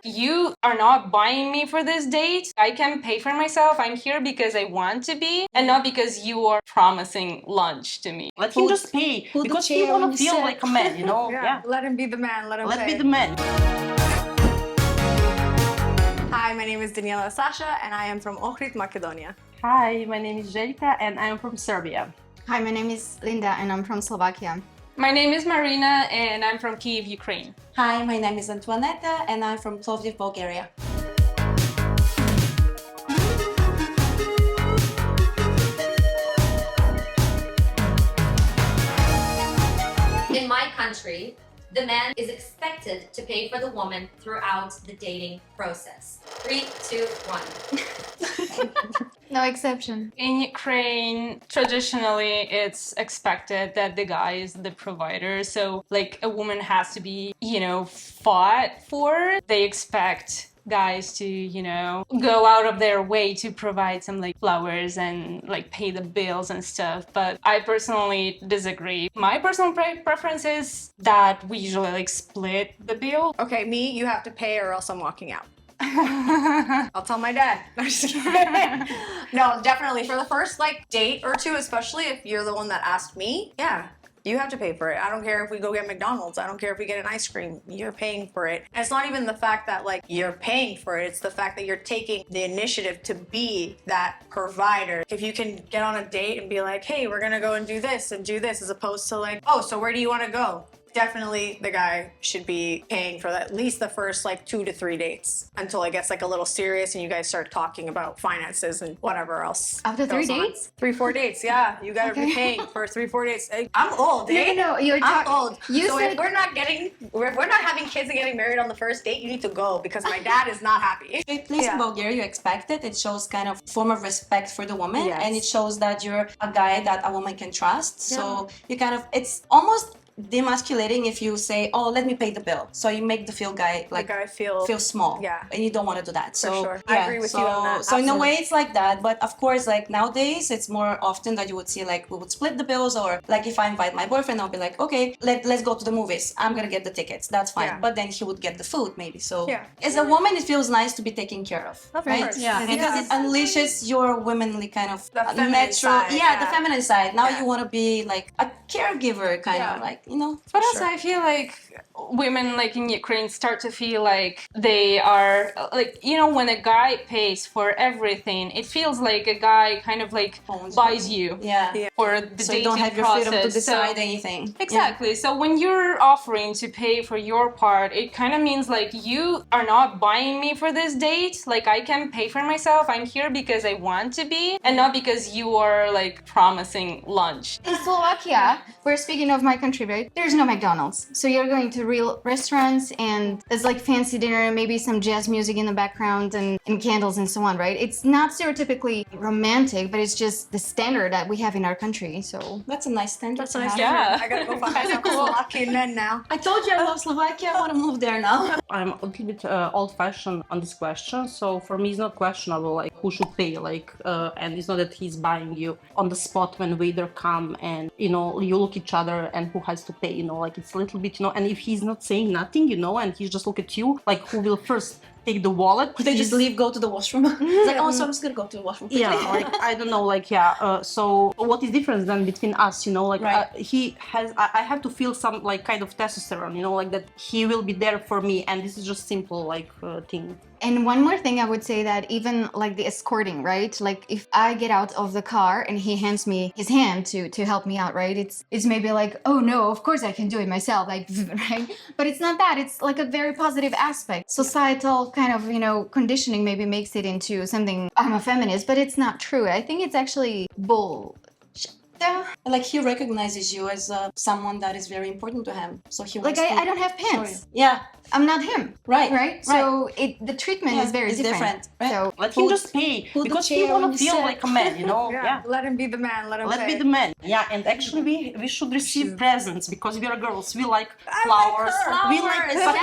you are not buying me for this date. I can pay for myself. I'm here because I want to be, and not because you are promising lunch to me. Let him just pay because he want to feel like a man, you know? Yeah. Let him be the man. Let him Let pay. be the man. Hi, my name is Daniela Sasha, and I am from Ohrid, Macedonia. Hi, my name is Željka and I am from Serbia. Hi, my name is Linda and I'm from Slovakia. My name is Marina and I'm from Kyiv, Ukraine. Hi, my name is Antoinetta and I'm from Plovdiv, Bulgaria. In my country, the man is expected to pay for the woman throughout the dating process. 3, 2, 1. No exception. In Ukraine, traditionally, it's expected that the guy is the provider. So, like, a woman has to be, fought for. They expect guys to, go out of their way to provide some, like, flowers and, like, pay the bills and stuff. But I personally disagree. My personal preference is that we usually, like, split the bill. Okay, me, you have to pay or else I'm walking out. I'll tell my dad. No, I'm just kidding. No, definitely for the first date or two, especially if you're the one that asked me. Yeah, you have to pay for it. I don't care if we go get McDonald's. I don't care if we get an ice cream. You're paying for it. And it's not even the fact that you're paying for it. It's the fact that you're taking the initiative to be that provider. If you can get on a date and be like, hey, we're gonna go and do this, as opposed to oh, so where do you want to go? Definitely the guy should be paying for at least the first 2 to 3 dates until it gets a little serious and you guys start talking about finances and whatever else. After 3 dates? 3-4 dates, yeah. You gotta be paying for 3-4 dates. I'm old, eh? No, you're I'm old. You so said... if we're not having kids and getting married on the first date, you need to go because my dad is not happy. Please, in Bulgaria, you expect it. It shows kind of form of respect for the woman, Yes. and it shows that you're a guy that a woman can trust. So you it's almost demasculating if you say, oh, let me pay the bill. So you make the guy feel small. Yeah. And you don't want to do that. So sure. I agree with you on that. So in a way it's like that, but of course nowadays it's more often that you would see we would split the bills, or if I invite my boyfriend, I'll be like, okay, let's go to the movies. I'm gonna get the tickets. That's fine. Yeah. But then he would get the food maybe. So Yeah. as a woman it feels nice to be taken care of. Right? course. Yeah. Because it unleashes your womanly kind of The feminine side, the feminine side. Now Yeah. you want to be a caregiver kind of But also, I feel like women in Ukraine start to feel like they are when a guy pays for everything, it feels like a guy kind of buys you for the so dating you don't have your freedom to decide anything. Exactly. So when you're offering to pay for your part, it kind of means you are not buying me for this date. I can pay for myself. I'm here because I want to be, and not because you are promising lunch. In Slovakia, we're speaking of my country, right? There's no McDonald's. So you're going to real restaurants and there's fancy dinner, maybe some jazz music in the background and candles and so on, right? It's not stereotypically romantic, but it's just the standard that we have in our country. So that's a nice standard. That's a nice standard. I gotta go find myself a Slovakian men now. I told you I love Slovakia. I want to move there now. I'm a little bit old-fashioned on this question, so for me it's not questionable who should pay, and it's not that he's buying you on the spot when waiter come and you look each other and who has to pay, it's a little bit, and if he's not saying nothing, and he just look at you, who will first take the wallet. They just leave, go to the washroom. It's oh, so I'm just gonna go to the washroom quickly. Yeah, I don't know, so what is difference then between us, right. I have to feel some kind of testosterone, that he will be there for me, and this is just simple thing. And one more thing I would say that even the escorting, right? If I get out of the car and he hands me his hand to help me out, right? It's maybe oh no, of course I can do it myself, right? But it's not that. It's a very positive aspect. Societal kind of, conditioning maybe makes it into something, I'm a feminist, but it's not true. I think it's actually bull. He recognizes you as someone that is very important to him. So he wants I don't have pants. Yeah. I'm not him. Right. So the treatment is very different. Right? So let him just pay because he want to feel like a man, Yeah. Let him be the man. Let him be the man. Yeah, and actually we should receive presents because we are girls. We like flowers. We like, but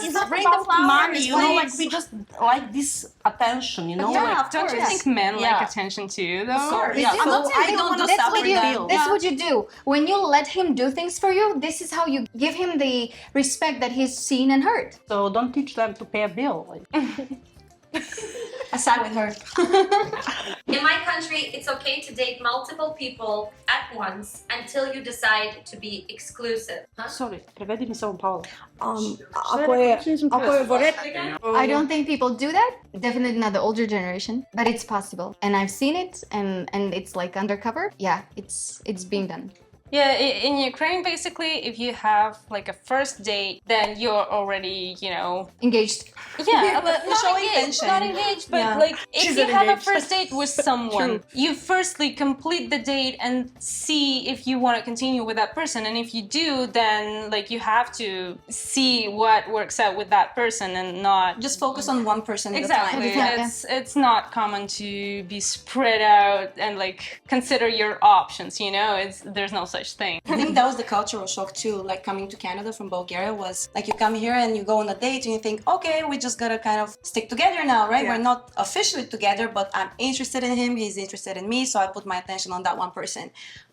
it's not about money. We just like this attention. Don't you think men like attention too, though? Of course. Yeah. I'm not saying I don't do stuff for that. That's what you do. When you let him do things for you, this is how you give him the respect that he's seen and heard hurt. So don't teach them to pay a bill. Like. I side with her. In my country, it's okay to date multiple people at once until you decide to be exclusive. Huh? Sorry, prevedi mi samo Paolo. Ako je I don't think people do that. Definitely not the older generation, but it's possible. And I've seen it, and it's like undercover. Yeah, it's being done. Yeah, in Ukraine, basically, if you have like a first date, then you're already, Engaged. yeah, but Showing engaged, intention. not engaged, but Yeah. like if you have a first date with someone, you firstly complete the date and see if you want to continue with that person, and if you do, then like you have to see what works out with that person and not Just focus on one person at a exactly. time. Yeah. It's not common to be spread out and like consider your options. There's no such thing. I think that was the cultural shock too. Like coming to Canada from Bulgaria was like you come here and you go on a date and you think, okay, we just gotta kind of stick together now, right? Yeah. We're not officially together, but I'm interested in him, he's interested in me, so I put my attention on that one person.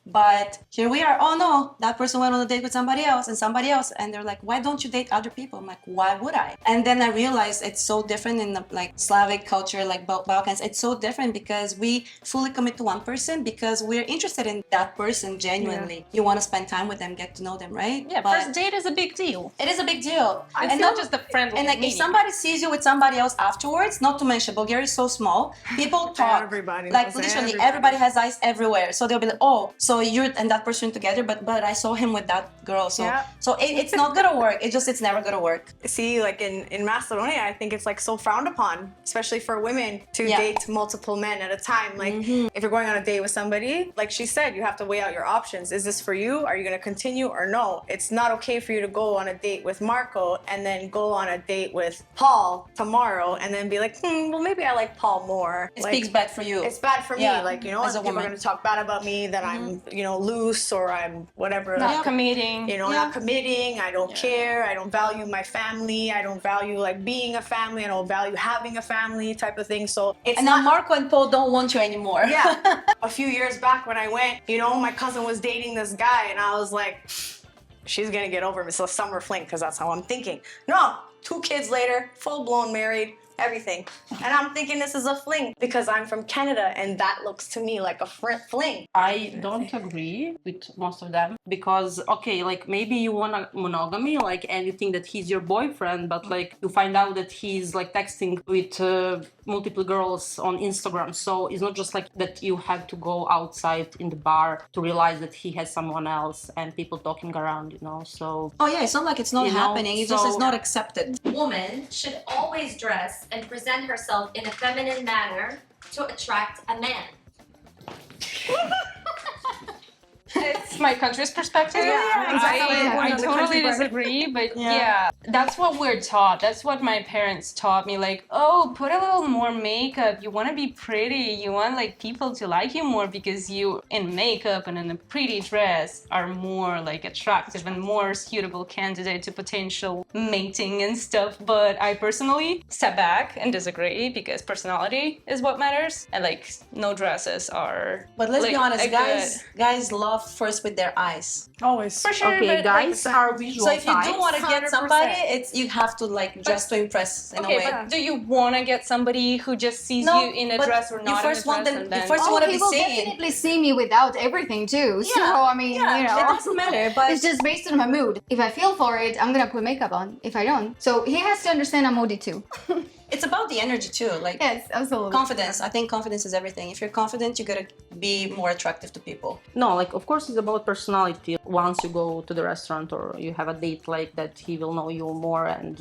But here we are, oh no, that person went on a date with somebody else, and they're like, why don't you date other people? I'm like, why would I? And then I realized it's so different in the like Slavic culture, like Balkans. It's so different because we fully commit to one person because we're interested in that person genuinely. You want to spend time with them, get to know them, right? Yeah, But first date is a big deal. it is a big deal. It's not just the friendly And like if meeting. somebody sees you with somebody else afterwards, not to mention Bulgaria is so small, people talk. Everybody Like knows literally everybody. everybody has eyes everywhere. So they'll be like, oh, so you're and that person together, but I saw him with that girl. So Yeah. so it's not gonna work. It's never gonna work. See, like in Macedonia, I think it's like so frowned upon, especially for women to Yeah. date multiple men at a time. Like if you're going on a date with somebody, like she said, you have to weigh out your options. Is this for you? Are you gonna continue or no? It's not okay for you to go on a date with Marco and then go on a date with Paul tomorrow and then be like, well, maybe I like Paul more. It Like, speaks bad for you. It's bad for me. Yeah, Like, as a people are woman. gonna talk bad about me, that I'm, loose or I'm whatever. not committing. Not committing. I don't care. I don't value my family. I don't value like being a family. I don't value having a family type of thing. So it's And not. now Marco and Paul don't want you anymore. Yeah. A few years back when I went, my cousin was dating this guy, and I was like, she's gonna get over him. It's a summer fling because that's how I'm thinking. No, 2 kids later, full blown married. Everything. And I'm thinking this is a fling because I'm from Canada and that looks to me like a fling. I don't agree with most of them because, okay, like maybe you want a monogamy, like, and you think that he's your boyfriend, but like you find out that he's like texting with multiple girls on Instagram. So it's not just like that you have to go outside in the bar to realize that he has someone else and people talking around, So. Oh yeah, it's not like it's not happening. It's just it's not accepted. Woman should always dress and present herself in a feminine manner to attract a man. It's my country's perspective. Yeah, exactly. I The totally country part. disagree, but yeah, that's what we're taught. That's what my parents taught me. Like, oh, put a little more makeup. You want to be pretty. You want like people to like you more because you in makeup and in a pretty dress are more like attractive and more suitable candidate to potential mating and stuff. But I personally step back and disagree because personality is what matters, and like no dresses are. But let's like, be honest, a guys love first with their eyes. Always. For sure, Okay, but, guys are visual So if you do types. want to get 100%. somebody, you have to like dress to impress in a Okay, way. but do you want to get somebody who just sees No, you in a but dress or you not first in a want dress? them- and you then... first want to he be will seen. definitely see me without everything too. So I mean, it doesn't matter. But it's just based on my mood. If I feel for it, I'm gonna put makeup on. If I don't, so he has to understand I'm moody too. it's about the energy too. Like Yes, absolutely. confidence. I think confidence is everything. If you're confident, you gotta be more attractive to people. No, like of course it's about personality. Once you go to the restaurant or you have a date like that, he will know you more. And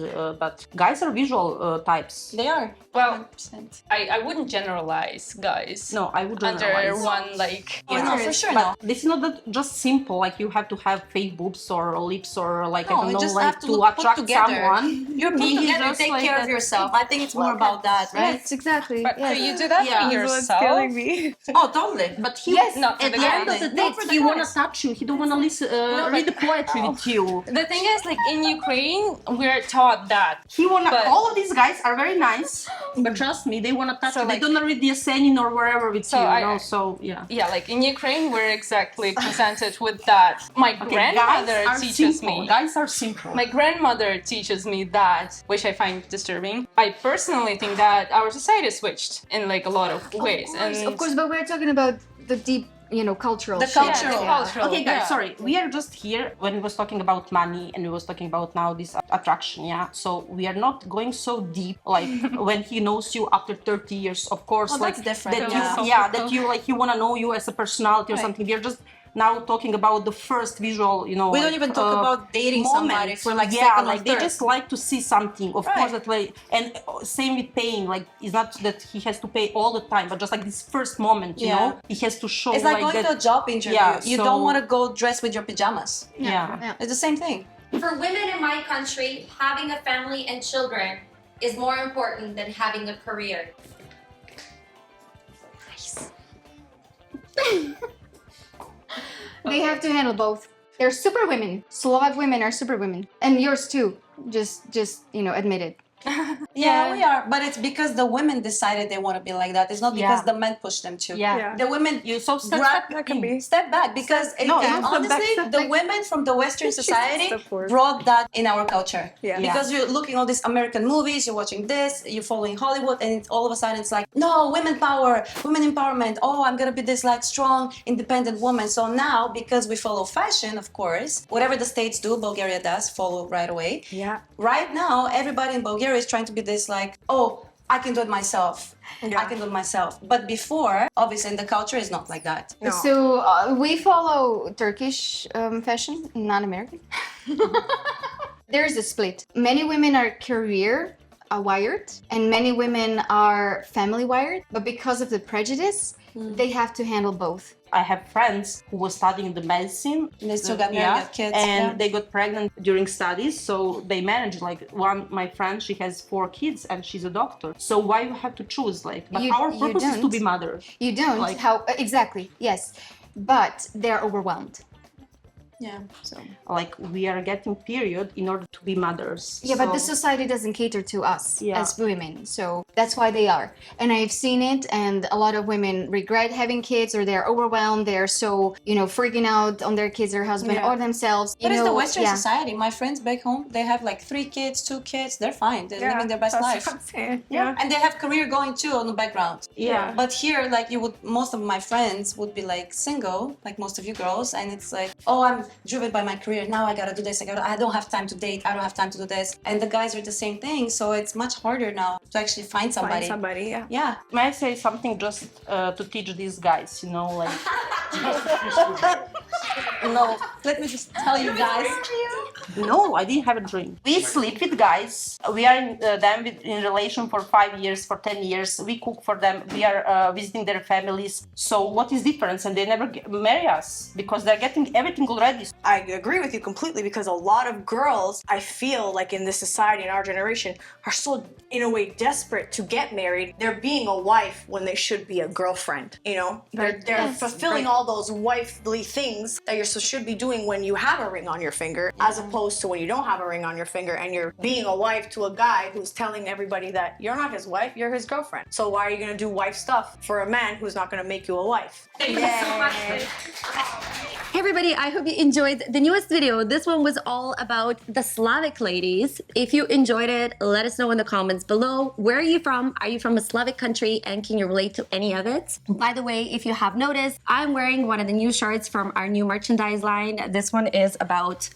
but guys are visual types. They are. Well, 100%. I wouldn't generalize guys No, I would under generalize. one like. Oh, no, for sure, But no. this is not that just simple. Like you have to have fake boobs or lips or like No, I don't you know, just like have to to look put attract together. someone. You're put He is together. just Take like care of that. yourself. I think it's more about that, right? Yes, exactly. But yes. do you do that Yeah. for This is What's yourself? killing me. Oh, totally. But he, Yes, not for at the the end of guys. the Not date, for the he wanna guys. touch you. He don't wanna listen, but- read the poetry with you. The thing is, like in Ukraine, we're taught that. He wanna. But- All of these guys are very nice. But trust me, they want to touch So, you. like- They don't read the Yasenin or wherever with So you, I- you know? So, yeah. Yeah, like in Ukraine, we're exactly presented with that. My grandmother guys are teaches simple. me. Guys are simple. My grandmother teaches me that, which I find disturbing. I personally think that our society switched in like a lot of ways. Of course, but we're talking about the deep, cultural The shit. cultural. Yeah, the cultural. Okay, guys, yeah. sorry. We are just here when we was talking about money and we was talking about now this attraction, yeah? So we are not going so deep, like when he knows you after 30 years, of course. Oh, like that's different, That yeah. you, that you, like, you want to know you as a personality or Right. something. We are just now talking about the first visual, We don't even talk about dating somebody for like yeah, second or like they third. just like to see something. Of Right. course, that like, and same with paying. Like, it's not that he has to pay all the time, but just like this first moment, you Yeah. know, he has to show It's like going that. to a job interview. Yeah, You so- don't want to go dressed with your pajamas. Yeah. It's the same thing. For women in my country, having a family and children is more important than having a career. They have to handle both. They're super women. Slovak women are super women, and yours too. Just admit it. Yeah, we are. But it's because the women decided they want to be like that. It's not because Yeah. the men pushed them to. Yeah. The women You so step step back because No, and step honestly, back, step the back. women from the Western society step forward. brought that in our culture. Yeah. Because you're looking all these American movies, you're watching this, you're following Hollywood, and all of a sudden it's like, no, women power, women empowerment. Oh, I'm gonna be this like strong, independent woman. So now, because we follow fashion, of course, whatever the states do, Bulgaria does follow right away. Yeah. Right now, everybody in Bulgaria is trying to be this like, oh, I can do it myself. I can do it myself. But before, obviously, in the culture is not like that. No. So we follow Turkish fashion, not American. There is a split. Many women are career wired, and many women are family wired. But because of the prejudice, they have to handle both. I have friends who were studying the medicine. And they still got married, got kids. and they got pregnant during studies. So they managed. Like my friend, she has 4 kids and she's a doctor. So why you have to choose? Like, but our You purpose is to don't. be mother. You don't. Like- Exactly. Yes, but they're overwhelmed. Yeah. So Like, we are getting period in order to be mothers. Yeah, but the So- society doesn't cater to us Yeah. as women, so that's why they are. And I've seen it, and a lot of women regret having kids, or they're overwhelmed. They're so freaking out on their kids, their husband, Yeah. or themselves. but it's the Western yeah. society. My friends back home, they have like 3 kids, 2 kids. They're fine. They're living their best that's life. what I'm saying. Yeah. And they have career going too on the background. Yeah. But here, like most of my friends would be like single, like most of you girls, and it's like, oh, I'm driven by my career. Now I gotta do this. I don't have time to date. I don't have time to do this. And the guys are the same thing. So it's much harder now to actually find somebody. Find somebody, yeah. Yeah. May I say something just to teach these guys? Like. No. Let me just tell you guys. No, I didn't have a dream. We sleep with guys. We are in relation for 5 years, for 10 years. We cook for them. We are visiting their families. So what is difference? And they never marry us because they're getting everything already. I agree with you completely because a lot of girls, I feel like in this society, in our generation, are so, in a way, desperate to get married. They're being a wife when they should be a girlfriend, They're fulfilling all those wifely things that you should be doing when you have a ring on your finger, as opposed to when you don't have a ring on your finger and you're being a wife to a guy who's telling everybody that you're not his wife, you're his girlfriend. So why are you going to do wife stuff for a man who's not going to make you a wife? Thank you so much. Hey everybody, I hope you enjoyed the newest video. This one was all about the Slavic ladies. If you enjoyed it, let us know in the comments below. Where are you from? Are you from a Slavic country and can you relate to any of it? By the way, if you have noticed, I'm wearing one of the new shirts from our new merchandise line. This one is about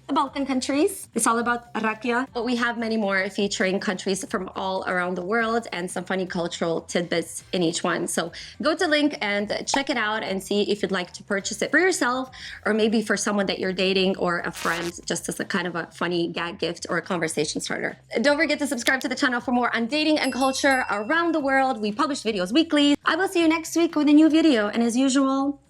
the Balkan countries. It's all about rakia, but we have many more featuring countries from all around the world and some funny cultural tidbits in each one. So go to the link and check it out and see if you'd like to purchase it for yourself or maybe for someone that you're dating or a friend, just as a kind of a funny gag gift or a conversation starter. Don't forget to subscribe to the channel for more on dating and culture around the world. We publish videos weekly. I will see you next week with a new video, and as usual,